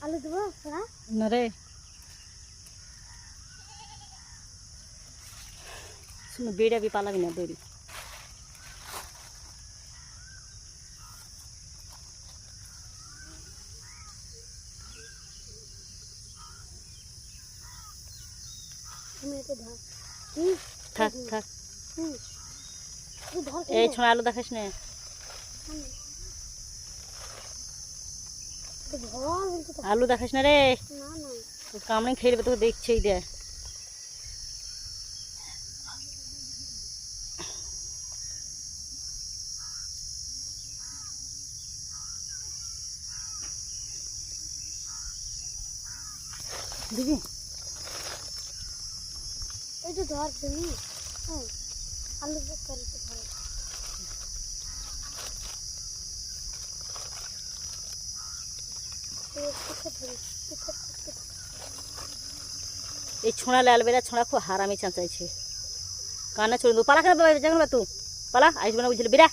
আলু দেবো না রে, শুনো বেড়া বি পালাবি না দৌড়ি। থাক থাক, এই ছোঁড়া আলু দেখাস না। আলু দেখাস না রে, কামড়ে খেয়ে দেবে, তোকে দেখছেই দে। দিবি এই তো ধর তুমি আলু ধর এই ছোঁড়া লাল বেড়া ছোঁড়া খুব হারামি চাঁচাইছে, কান্না চলে পালা কেন, যখন তু পালা আসবে না বুঝলি বেড়া।